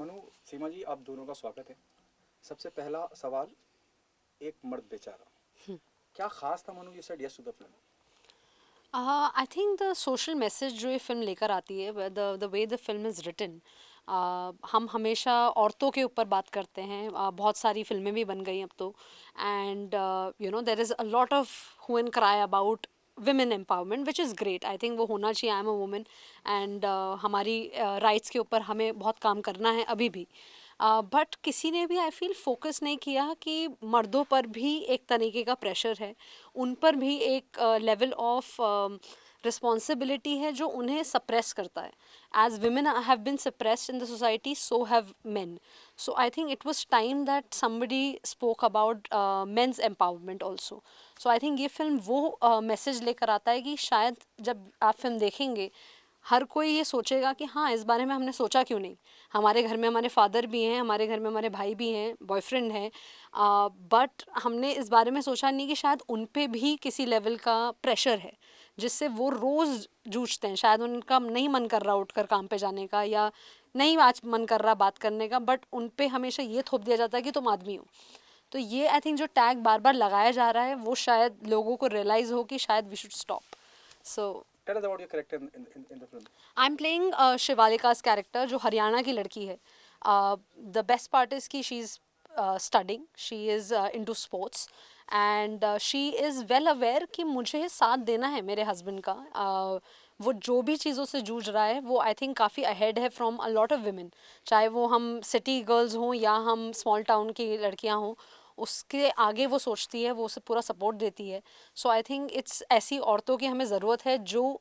मनु, सीमा जी, आप दोनों का स्वागत है। सबसे पहला सवाल, एक मर्द बेचारा, क्या खास था Manu, you said yes to the film? I think the social message जो ये फिल्म लेकर आती है, the way the film is written, हम हमेशा औरतों के ऊपर बात करते हैं, बहुत सारी फिल्में भी बन गई अब तो, and you know there is a lot of who and cry about women empowerment which is great. I think वो होना चाहिए। I am a women and हमारी राइट्स के ऊपर हमें बहुत काम करना है अभी भी। बट किसी ने भी आई फील फोकस नहीं किया कि मर्दों पर भी एक तरीके का प्रेशर है, उन पर भी एक लेवल ऑफ रिस्पॉन्सिबिलिटी है जो उन्हें सप्रेस करता है। As women have been suppressed in the society, so have men. So I think it was time that somebody spoke about men's empowerment also. So I think ये film वो message लेकर आता है कि शायद जब आप फिल्म देखेंगे हर कोई ये सोचेगा कि हाँ, इस बारे में हमने सोचा क्यों नहीं। हमारे घर में हमारे फादर भी हैं, हमारे घर में हमारे भाई भी हैं, बॉयफ्रेंड है, बट हमने इस बारे में सोचा नहीं कि शायद उन पे भी किसी लेवल का प्रेशर है जिससे वो रोज़ जूझते हैं। शायद उनका नहीं मन कर रहा उठकर काम पे जाने का, या नहीं आज मन कर रहा बात करने का, बट उन पे हमेशा ये थोप दिया जाता है कि तुम आदमी हो। तो ये आई थिंक जो टैग बार बार लगाया जा रहा है वो शायद लोगों को रियलाइज़ हो कि शायद we should stop. So tell us about your character in the film. I am playing Shivalika's character जो हरियाणा की लड़की है। द बेस्ट पार्ट इज़ कि she is studying, she is into sports, and she is well aware कि मुझे साथ देना है मेरे हस्बैंड का। वो जो भी चीज़ों से जूझ रहा है वो आई थिंक काफ़ी अहेड है from a lot of women, चाहे वो हम सिटी गर्ल्स हों या हम स्मॉल टाउन की लड़कियां हों। उसके आगे वो सोचती है, वो उसे पूरा सपोर्ट देती है। सो आई थिंक इट्स ऐसी औरतों की हमें ज़रूरत है जो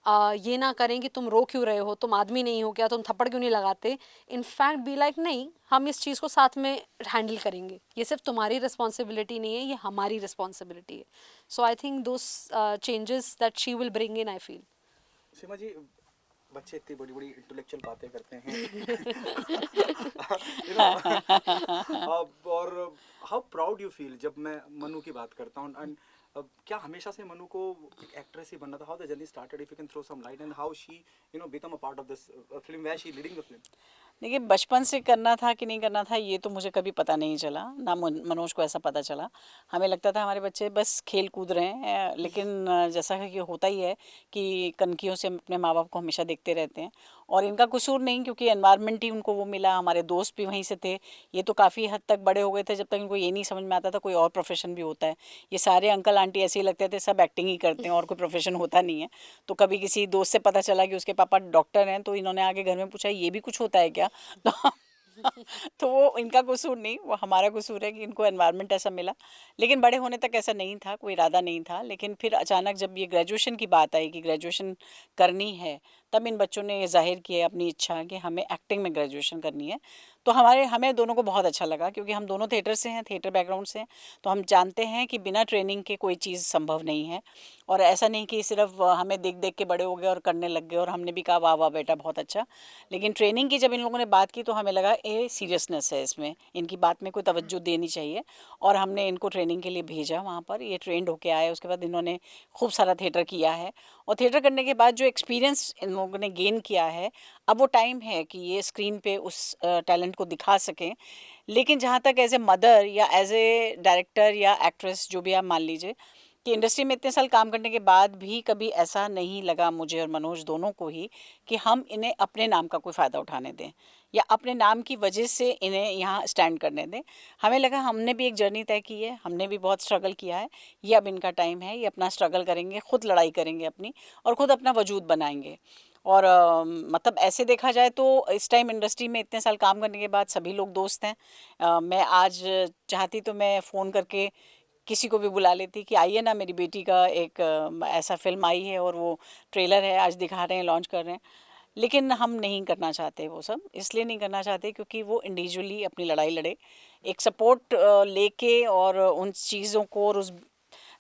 ये ना करें कि तुम रो क्यों रहे हो, तुम आदमी नहीं हो क्या, तुम थप्पड़ क्यों नहीं लगाते। इनफैक्ट बी लाइक नहीं, हम इस चीज़ को साथ में हैंडल करेंगे, ये सिर्फ तुम्हारी रिस्पॉन्सिबिलिटी नहीं है, ये हमारी रिस्पॉन्सिबिलिटी है। So I think those changes that she will bring in, I feel. Seema ji, बच्चे इतनी बड़ी बड़ी इंटेलेक्चुअल बातें करते हैं, यू नो। और हाउ प्राउड यू फील जब मैं मनु की बात करता हूँ, एंड क्या हमेशा से मनु को एक एक्ट्रेस ही बनना था? How the journey started, if you can throw some light, and how she become a part of this film, where she leading the film? देखिए, बचपन से करना था कि नहीं करना था ये तो मुझे कभी पता नहीं चला, ना मनोज को ऐसा पता चला। हमें लगता था हमारे बच्चे बस खेल कूद रहे हैं, लेकिन जैसा है कि होता ही है कि कनखियों से अपने माँ बाप को हमेशा देखते रहते हैं। और इनका कसूर नहीं, क्योंकि एनवायरनमेंट ही उनको वो मिला, हमारे दोस्त भी वहीं से थे। ये तो काफ़ी हद तक बड़े हो गए थे जब तक इनको ये नहीं समझ में आता था कोई और प्रोफेशन भी होता है। ये सारे अंकल आंटी ऐसे ही लगते थे, सब एक्टिंग ही करते हैं और कोई प्रोफेशन होता नहीं है। तो कभी किसी दोस्त से पता चला कि उसके पापा डॉक्टर हैं, तो इन्होंने आगे घर में पूछा ये भी कुछ होता है क्या? तो तो वो इनका कसूर नहीं, वो हमारा कसूर है कि इनको एनवायरनमेंट ऐसा मिला। लेकिन बड़े होने तक ऐसा नहीं था, कोई इरादा नहीं था। लेकिन फिर अचानक जब ये ग्रेजुएशन की बात आई कि ग्रेजुएशन करनी है, तब इन बच्चों ने ये जाहिर किया अपनी इच्छा कि हमें एक्टिंग में ग्रेजुएशन करनी है। तो हमें दोनों को बहुत अच्छा लगा, क्योंकि हम दोनों थिएटर से हैं, थिएटर बैकग्राउंड से हैं। तो हम जानते हैं कि बिना ट्रेनिंग के कोई चीज़ संभव नहीं है। और ऐसा नहीं कि सिर्फ हमें देख देख के बड़े हो गए और करने लग गए और हमने भी कहा वाह वाह बेटा बहुत अच्छा। लेकिन ट्रेनिंग की जब इन लोगों ने बात की तो हमें लगा ये सीरियसनेस है इसमें, इनकी बात में कोई तवज्जो देनी चाहिए। और हमने इनको ट्रेनिंग के लिए भेजा वहाँ पर, ये ट्रेंड होके आए। उसके बाद इन्होंने खूब सारा थिएटर किया है, और थिएटर करने के बाद जो एक्सपीरियंस इन लोगों ने गेन किया है, अब वो टाइम है कि ये स्क्रीन पे उस टैलेंट को दिखा सकें। लेकिन जहाँ तक एज ए मदर या एज ए डायरेक्टर या एक्ट्रेस जो भी आप मान लीजिए, कि इंडस्ट्री में इतने साल काम करने के बाद भी कभी ऐसा नहीं लगा मुझे और मनोज दोनों को ही कि हम इन्हें अपने नाम का कोई फ़ायदा उठाने दें या अपने नाम की वजह से इन्हें यहाँ स्टैंड करने दें। हमें लगा हमने भी एक जर्नी तय की है, हमने भी बहुत स्ट्रगल किया है, ये अब इनका टाइम है, ये अपना स्ट्रगल करेंगे, ख़ुद लड़ाई करेंगे अपनी, और ख़ुद अपना वजूद बनाएंगे। और मतलब ऐसे देखा जाए तो इस टाइम इंडस्ट्री में इतने साल काम करने के बाद सभी लोग दोस्त हैं। मैं आज चाहती तो मैं फ़ोन करके किसी को भी बुला लेती कि आइए ना, मेरी बेटी का एक ऐसा फिल्म आई है और वो ट्रेलर है, आज दिखा रहे हैं, लॉन्च कर रहे हैं। लेकिन हम नहीं करना चाहते वो सब, इसलिए नहीं करना चाहते क्योंकि वो इंडिविजुअली अपनी लड़ाई लड़े, एक सपोर्ट लेके, और उन चीज़ों को और उस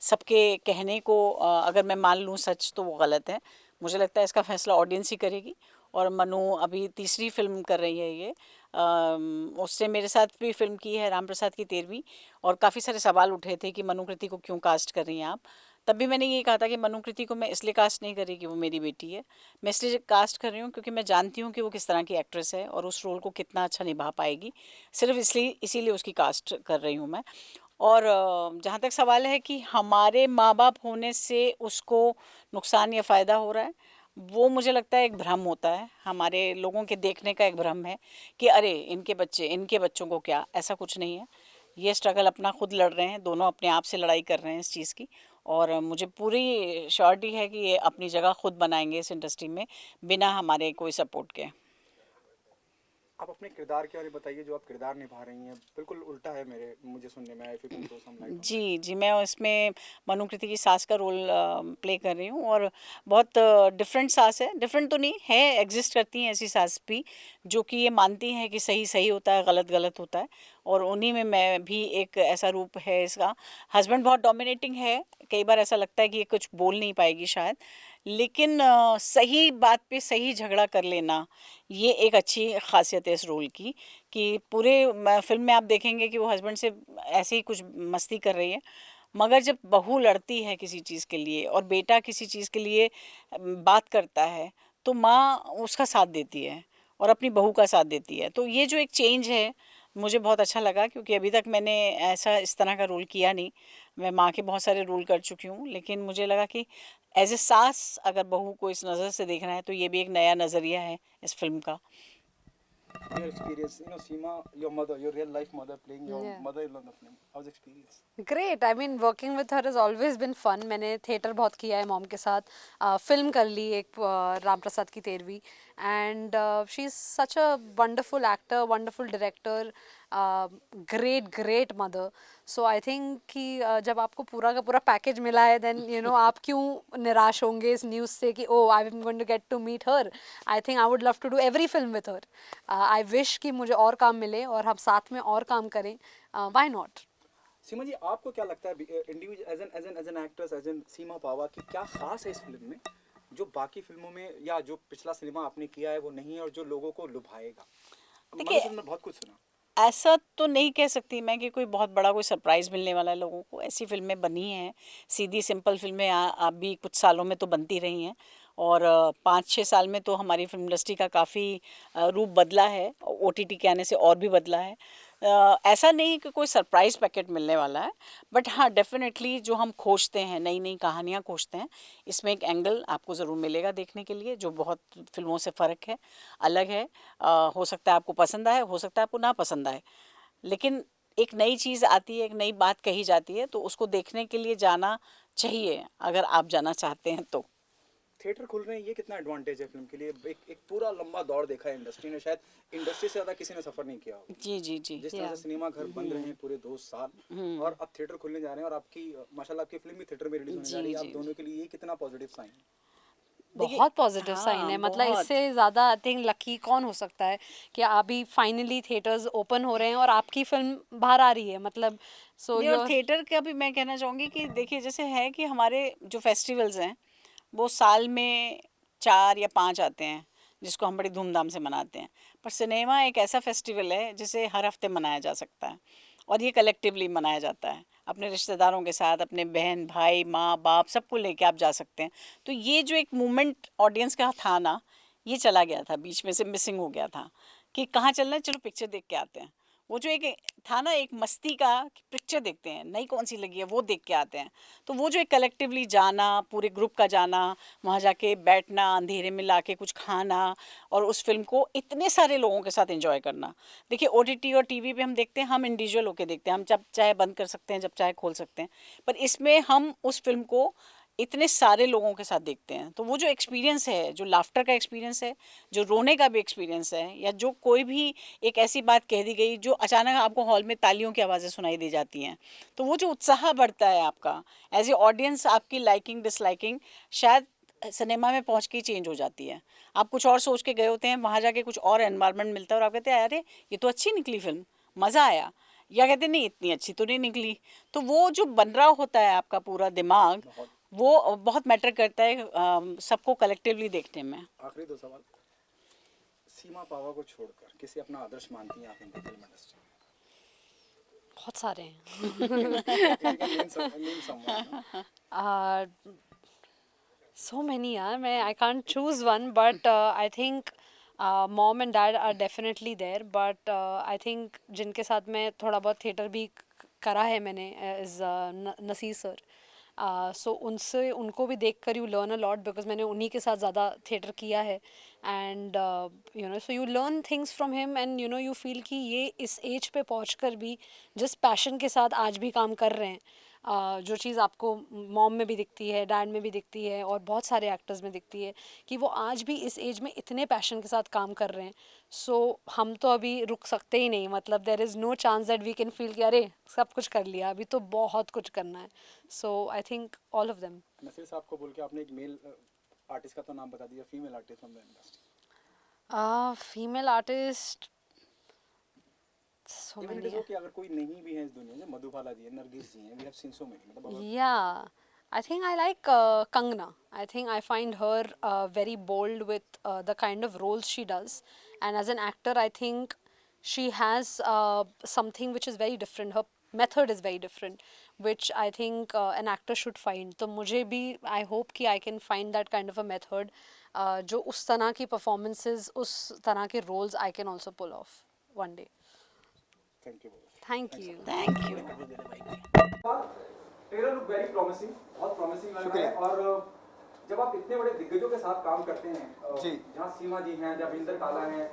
सबके कहने को अगर मैं मान लूँ सच तो वो गलत है। मुझे लगता है इसका फैसला ऑडियंस ही करेगी। और मनु अभी तीसरी फिल्म कर रही है ये, उससे मेरे साथ भी फिल्म की है राम प्रसाद की 13वीं। और काफ़ी सारे सवाल उठे थे कि मनु कृति को क्यों कास्ट कर रही हैं आप। तब भी मैंने ये कहा था कि मनुकृति को मैं इसलिए कास्ट नहीं कर रही कि वो मेरी बेटी है, मैं इसलिए कास्ट कर रही हूँ क्योंकि मैं जानती हूँ कि वो किस तरह की एक्ट्रेस है और उस रोल को कितना अच्छा निभा पाएगी, सिर्फ इसलिए इसीलिए उसकी कास्ट कर रही हूँ मैं। और जहाँ तक सवाल है कि हमारे माँ बाप होने से उसको नुकसान या फ़ायदा हो रहा है, वो मुझे लगता है एक भ्रम होता है, हमारे लोगों के देखने का एक भ्रम है कि अरे इनके बच्चों को क्या, ऐसा कुछ नहीं है। ये स्ट्रगल अपना खुद लड़ रहे हैं, दोनों अपने आप से लड़ाई कर रहे हैं इस चीज़ की, और मुझे पूरी श्योरिटी है कि ये अपनी जगह खुद बनाएंगे इस इंडस्ट्री में बिना हमारे कोई सपोर्ट के। आप अपने किरदार के बारे में बताइए, जो आप किरदार निभा रही हैं बिल्कुल उल्टा है मेरे मुझे सुनने में, if you can throw some light on that. जी, जी, मैं इसमें मनुकृति की सास का रोल प्ले कर रही हूँ, और बहुत डिफरेंट सास है, डिफरेंट तो नहीं है, एग्जिस्ट करती हैं ऐसी सास भी जो कि ये मानती हैं कि सही सही होता है, गलत गलत होता है, और उन्हीं में मैं भी एक ऐसा रूप है इसका। हस्बैंड बहुत डोमिनेटिंग है, कई बार ऐसा लगता है कि ये कुछ बोल नहीं पाएगी शायद, लेकिन सही बात पे सही झगड़ा कर लेना, ये एक अच्छी खासियत है इस रोल की, कि पूरे फिल्म में आप देखेंगे कि वो हस्बैंड से ऐसे ही कुछ मस्ती कर रही है, मगर जब बहू लड़ती है किसी चीज़ के लिए और बेटा किसी चीज़ के लिए बात करता है, तो माँ उसका साथ देती है और अपनी बहू का साथ देती है। तो ये जो एक चेंज है, मुझे बहुत अच्छा लगा, क्योंकि अभी तक मैंने ऐसा इस तरह का रोल किया नहीं। मैं माँ के बहुत सारे रोल कर चुकी हूँ, लेकिन मुझे लगा कि एज ए सास अगर बहू को इस नज़र से देखना है तो ये भी एक नया नज़रिया है इस फिल्म का। Your experience, Seema, your mother, your real life mother playing your Yeah. mother-in-law in the film. How's the experience? Great, I mean working with her is always been fun. मैंने थिएटर बहुत किया है mom के साथ, film कर ली एक राम प्रसाद की 13वीं, and she is such a wonderful actor, wonderful director, great great mother. So I think कि जब आपको पूरा का पूरा पैकेज मिला है, देन आप क्यों निराश होंगे इस न्यूज़ से कि oh I am going to get to meet her. I think I would love to do every film with her. I wish कि मुझे और काम मिले और हम साथ में और काम करें, व्हाई नॉट। सीमा जी, आपको क्या लगता है individual as an actress, as an Seema Pahwa की क्या खास है इस फिल्म में जो बाकी फिल्मों में या जो पिछला सिनेमा आपने किया है वो नहीं है, और जो लोगों को लुभाएगा? देखिए, मैंने बहुत कुछ सुना। ऐसा तो नहीं कह सकती मैं कि कोई बहुत बड़ा कोई सरप्राइज़ मिलने वाला है लोगों को। ऐसी फ़िल्में बनी हैं, सीधी सिंपल फ़िल्में अभी कुछ सालों में तो बनती रही हैं, और 5-6 साल में तो हमारी फ़िल्म इंडस्ट्री का काफ़ी रूप बदला है, ओटीटी के आने से और भी बदला है। ऐसा नहीं कि कोई सरप्राइज़ पैकेट मिलने वाला है, बट हाँ, डेफ़िनेटली जो हम खोजते हैं, नई-नई कहानियाँ खोजते हैं, इसमें एक एंगल आपको ज़रूर मिलेगा देखने के लिए जो बहुत फ़िल्मों से फ़र्क है, अलग है। हो सकता है आपको पसंद आए, हो सकता है आपको ना पसंद आए, लेकिन एक नई चीज़ आती है, एक नई बात कही जाती है, तो उसको देखने के लिए जाना चाहिए, अगर आप जाना चाहते हैं तो। थिएटर खुल रहे हैं, ये कितना एडवांटेज है फिल्म के लिए? एक पूरा लंबा दौर देखा है इंडस्ट्री ने, शायद इंडस्ट्री से ज़्यादा किसी ने सफ़र नहीं किया होगा। जी, जी, जी। जिस तरह Yeah. से सिनेमा घर बंद रहे हैं पूरे 2 साल, और अब थिएटर खुलने जा रहे हैं, और आपकी माशाल्लाह आपकी फिल्म भी थिएटर में रिलीज होने जा जी, रही है, जी। आप दोनों के लिए ये कितना पॉजिटिव साइन है? देखिए, बहुत पॉजिटिव साइन हाँ, है, मतलब बहुत। इससे ज़्यादा आई थिंक लकी कौन हो सकता है कि अभी फाइनली थिएटर्स ओपन हो रहे हैं और आपकी फिल्म बाहर आ रही है, मतलब सो नहीं, और योर। थिएटर का भी मैं कहना चाहूँगी कि देखिए, जैसे है कि हमारे जो फेस्टिवल्स हैं, वो साल में 4 या 5 आते हैं, जिसको हम बड़ी धूमधाम से मनाते हैं। पर सिनेमा एक ऐसा फेस्टिवल है जिसे हर हफ्ते मनाया जा सकता है, और ये कलेक्टिवली मनाया जाता है। अपने रिश्तेदारों के साथ, अपने बहन, भाई, माँ, बाप सबको लेके आप जा सकते हैं। तो ये जो एक मूवमेंट ऑडियंस का था ना, ये चला गया था, बीच में से मिसिंग हो गया था कि कहाँ चलना है, चलो पिक्चर देख के आते हैं। वो जो एक था ना, एक मस्ती का, कि पिक्चर देखते हैं, नई कौन सी लगी है वो देख के आते हैं। तो वो जो एक कलेक्टिवली जाना, पूरे ग्रुप का जाना, वहाँ जाके बैठना, अंधेरे में लाके कुछ खाना, और उस फिल्म को इतने सारे लोगों के साथ एंजॉय करना। देखिए, ओटीटी और टीवी पे हम देखते हैं, हम इंडिविजुअल होके देखते हैं, हम जब चाहे बंद कर सकते हैं, जब चाहे खोल सकते हैं, पर इसमें हम उस फिल्म को इतने सारे लोगों के साथ देखते हैं। तो वो जो एक्सपीरियंस है, जो लाफ्टर का एक्सपीरियंस है, जो रोने का भी एक्सपीरियंस है, या जो कोई भी एक ऐसी बात कह दी गई जो अचानक आपको हॉल में तालियों की आवाज़ें सुनाई दी जाती हैं, तो वो जो उत्साह बढ़ता है आपका एज ए ऑडियंस, आपकी लाइकिंग डिसलाइकिंग शायद सिनेमा में पहुंच के ही चेंज हो जाती है। आप कुछ और सोच के गए होते हैं, वहाँ जाके कुछ और एनवायरनमेंट मिलता है, और आप कहते हैं अरे ये तो अच्छी निकली फिल्म, मज़ा आया, या कहते हैं नहीं इतनी अच्छी तो नहीं निकली। तो वो जो बन रहा होता है आपका पूरा दिमाग, बहुत। वो बहुत मैटर करता है सबको कलेक्टिवली देखने में। आखिरी 2 सवाल, सीमा पावा को छोड़कर किसी अपना आदर्श मानती हैं आप इनकी फिल्म इंडस्ट्री में? बहुत सारे हैं. Name someone. Uh, so many, yaar. I can't choose one, but I think mom and dad are definitely there. But I think जिनके साथ मैं थोड़ा बहुत थिएटर भी करा है मैंने is नसीर सर. सो उनसे उनको भी देख कर you learn a lot because मैंने उन्हीं के साथ ज़्यादा थिएटर किया है. And you know so you learn things from him and you know you feel कि ये इस एज पे पहुँच कर भी जिस पैशन के साथ आज भी काम कर रहे हैं, जो चीज़ आपको मॉम में भी दिखती है, डैड में भी दिखती है और बहुत सारे एक्टर्स में दिखती है कि वो आज भी इस एज में इतने पैशन के साथ काम कर रहे हैं. सो हम तो अभी रुक सकते ही नहीं. मतलब there is no chance that we can feel कि अरे सब कुछ कर लिया, अभी तो बहुत कुछ करना है. So I think all of them. Naseer साहब को बोल के आपने एक मेल आर्टिस्ट का तो नाम बता दिया, female artist from the industry. Female artist so even it many is okay अगर कोई नहीं भी है इस दुनिया में, मधुबाला जी हैं, नरगिस जी हैं, we have seen so many. मतलब अगर Yeah, I think I like Kangna. I think I find her very bold with the kind of roles she does. And as an actor, I think she has something which is very different. Her method is very different, which I think an actor should find. तो मुझे भी I hope कि I can find that kind of a method. जो उस तरह की performances, उस तरह के roles I can also pull off one day. Thank you. Thank you. Thank you. Trailer look very promising, बहुत प्रॉमिसिंग लग रहा है. और जब आप इतने बड़े दिग्गजों के साथ काम करते हैं, जी. जहाँ सीमा जी हैं, जहाँ विंदर काला हैं,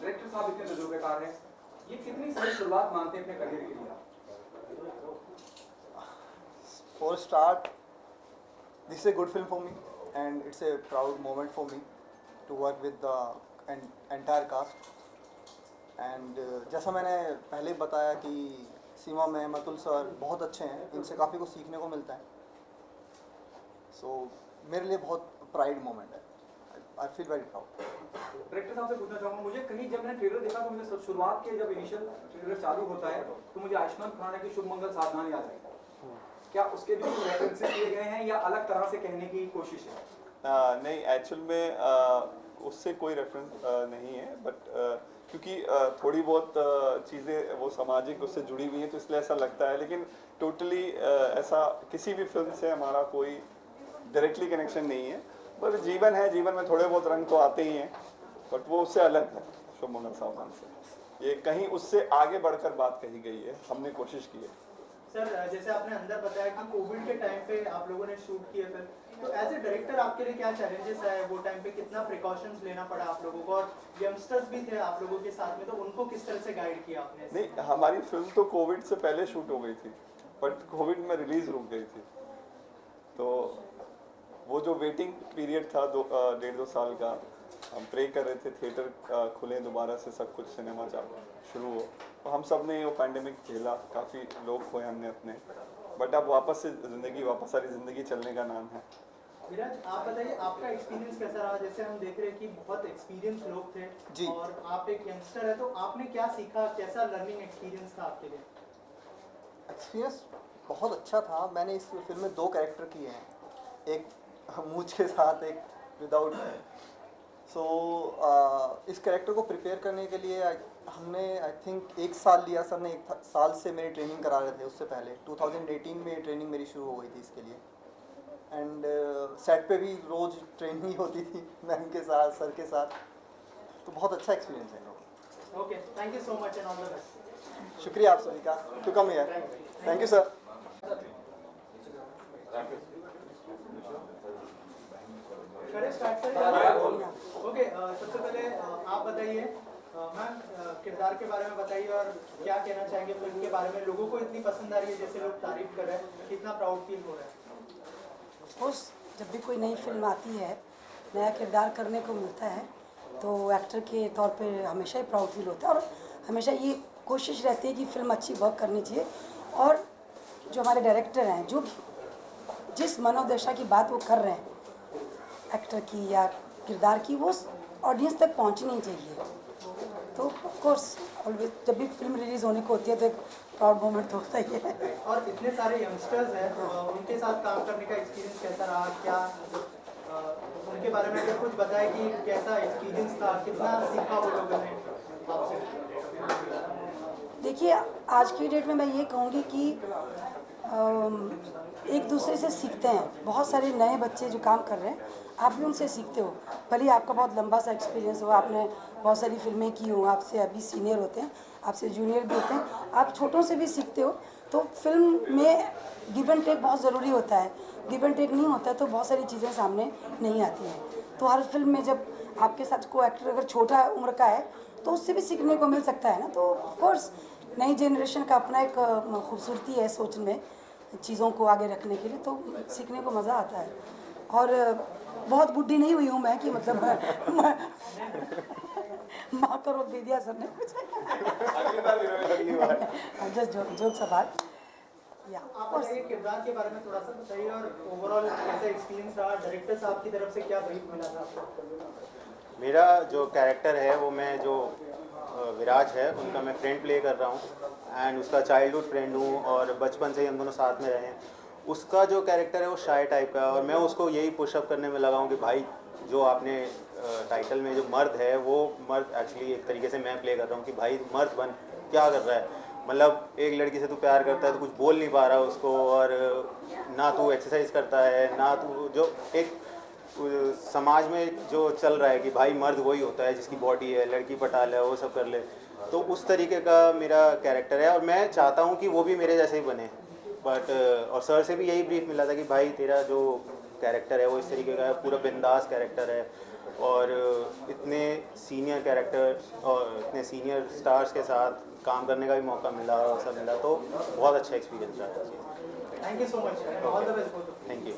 डायरेक्टर साहब इतने तजुर्बेकार हैं, ये कितनी सही शुरुआत मानते हैं अपने करियर के लिए? For a start, this is a good film for me, and it's a proud moment for me to work with the entire cast. And जैसा मैंने पहले बताया कि सीमा में मतुल सर बहुत अच्छे हैं, इनसे काफ़ी कुछ सीखने को मिलता है. सो मेरे लिए बहुत प्राइड मोमेंट है. I feel very proud. Director साहब से पूछना चाहूँगा, मुझे कहीं जब मैंने ट्रेलर देखा तो मुझे शुरुआत के जब इनिशियल ट्रेलर चालू होता है तो मुझे आयुष्मान खुराना की शुभ मंगल सावधान याद है. क्या उसके भी कुछ रेफरेंसेस दिए गए हैं या अलग तरह से कहने की कोशिश है? नहीं, एक्चुअल में उससे कोई रेफरेंस नहीं है, बट क्योंकि थोड़ी बहुत चीज़ें वो सामाजिक उससे जुड़ी हुई हैं तो इसलिए ऐसा लगता है. लेकिन टोटली ऐसा किसी भी फिल्म से हमारा कोई डायरेक्टली कनेक्शन नहीं है. पर जीवन है, जीवन में थोड़े बहुत रंग तो आते ही हैं, बट वो उससे अलग है शुभ मंगल सावधान से. ये कहीं उससे आगे बढ़कर बात कही गई है, हमने कोशिश की है. सर, जैसे आपने अंदर बताया कि कोविड के टाइम पे आप लोगों ने शूट किया फिल्म, तो एज ए डायरेक्टर आपके लिए क्या चैलेंजेस आए वो टाइम पे? कितना प्रिकॉशंस लेना पड़ा आप लोगों को? और यंगस्टर्स भी थे आप लोगों के साथ में, तो उनको किस तरह से गाइड किया आपने? नहीं, हमारी फिल्म तो कोविड से पहले शूट हो गई थी, बट कोविड में रिलीज रुक गई थी. तो वो जो वेटिंग पीरियड था 1.5-2 साल का, हम प्रे कर रहे थे थिएटर खुले दोबारा से, सब कुछ सिनेमा शुरू हो. तो हम सब ने वो पैंडेमिक झेला, काफ़ी लोग खोए हमने अपने, बट अब वापस से ज़िंदगी, वापस सारी ज़िंदगी चलने का नाम है. विराज, आप बताइए आपका एक्सपीरियंस कैसा रहा? जैसे हम देख रहे हैं कि बहुत एक्सपीरियंस लोग थे जी. और आप एक यंगस्टर है, तो आपने क्या सीखा? कैसा लर्निंग एक्सपीरियंस था आपके लिए? एक्सपीरियंस बहुत अच्छा था. मैंने इस फिल्म में 2 कैरेक्टर किए हैं, एक मूंछ के साथ, एक विदाउट. सो इस कैरेक्टर को प्रिपेयर करने के लिए हमने आई थिंक 1 साल लिया. सर ने 1 साल से मेरी ट्रेनिंग करा रहे थे. उससे पहले 2018 में ट्रेनिंग मेरी शुरू हो गई थी इसके लिए. एंड सेट पे भी रोज़ ट्रेनिंग ही होती थी मैम के साथ, सर के साथ. तो बहुत अच्छा एक्सपीरियंस है. Okay, thank you so much and all the best. शुक्रिया आप सभी का to come here. Thank you sir. Start करें? ओके, सबसे पहले आप बताइए मैम, किरदार के बारे में बताइए और क्या कहना चाहेंगे फिल्म के बारे में? लोगों को इतनी पसंद आ रही है, जैसे लोग तारीफ कर रहे हैं, कितना प्राउड फील हो रहा है? ऑफकोर्स जब भी कोई नई फिल्म आती है, नया किरदार करने को मिलता है, तो एक्टर के तौर पे हमेशा ही प्राउड फील होता है. और हमेशा ये कोशिश रहती है कि फिल्म अच्छी वर्क करनी चाहिए. और जो हमारे डायरेक्टर हैं, जो जिस मनोदशा की बात वो कर रहे हैं एक्टर की या किरदार की, वो ऑडियंस तक पहुंचनी चाहिए. तो ऑफ कोर्स ऑलवेज जब भी फिल्म रिलीज़ होने को होती है तो एक प्राउड मोमेंट तो होता ही है. और इतने सारे यंगस्टर्स हैं, उनके साथ काम करने का एक्सपीरियंस कैसा रहा? क्या उनके बारे में अगर कुछ बताएं कि कैसा एक्सपीरियंस था, कितना सीखा वो लोगों ने आपसे? देखिए आज की डेट में मैं ये कहूँगी कि एक दूसरे से सीखते हैं। बहुत सारे नए बच्चे जो काम कर रहे हैं आप भी उनसे सीखते हो। भले ही आपका बहुत लंबा सा एक्सपीरियंस हो, आपने बहुत सारी फिल्में की हो, आपसे अभी सीनियर होते हैं, आपसे जूनियर भी होते हैं, आप छोटों से भी सीखते हो। तो फिल्म में गिव एंड टेक बहुत ज़रूरी होता है। गिव एंड टेक नहीं होता है तो बहुत सारी चीज़ें सामने नहीं आती हैं। तो हर फिल्म में जब आपके साथ को एक्टर अगर छोटा उम्र का है तो उससे भी सीखने को मिल सकता है ना। तो ऑफ कोर्स नई जनरेशन का अपना एक खूबसूरती है सोच में चीज़ों को आगे रखने के लिए, तो सीखने को मज़ा आता है। और बहुत बुढ़ी नहीं हुई हूँ मैं कि मतलब माँ का रोक दे दिया सर ने जस्ट जोक सवाल या आप बताइए किरदार के बारे में थोड़ा सा बताइए और ओवरऑल कैसा एक्सपीरियंस रहा, डायरेक्टर साहब की तरफ से क्या ब्रीफ मिला था आपको? मेरा जो कैरेक्टर है वो मैं जो विराज है उनका मैं फ्रेंड प्ले कर रहा हूँ एंड उसका चाइल्डहुड फ्रेंड हूँ और बचपन से ही हम दोनों साथ में रहे हैं। उसका जो कैरेक्टर है वो शाय टाइप का है और मैं उसको यही पुशअप करने में लगा हूँ कि भाई जो आपने टाइटल में जो मर्द है वो मर्द एक्चुअली एक तरीके से मैं प्ले कर रहा हूँ कि भाई मर्द बन, क्या कर रहा है, मतलब एक लड़की से तू प्यार करता है तो कुछ बोल नहीं पा रहा उसको, और ना तू एक्सरसाइज करता है ना तू जो एक समाज में जो चल रहा है कि भाई मर्द वही होता है जिसकी बॉडी है, लड़की पटा ले वो सब कर ले, तो उस तरीके का मेरा कैरेक्टर है और मैं चाहता हूँ कि वो भी मेरे जैसे ही बने। बट और सर से भी यही ब्रीफ मिला था कि भाई तेरा जो कैरेक्टर है वो इस तरीके का है, पूरा बिंदास कैरेक्टर है और इतने सीनियर कैरेक्टर और इतने सीनियर स्टार्स के साथ काम करने का भी मौका मिला और सब मिला, तो बहुत अच्छा एक्सपीरियंस रहा है। Thank you so much, all the best. Thank you.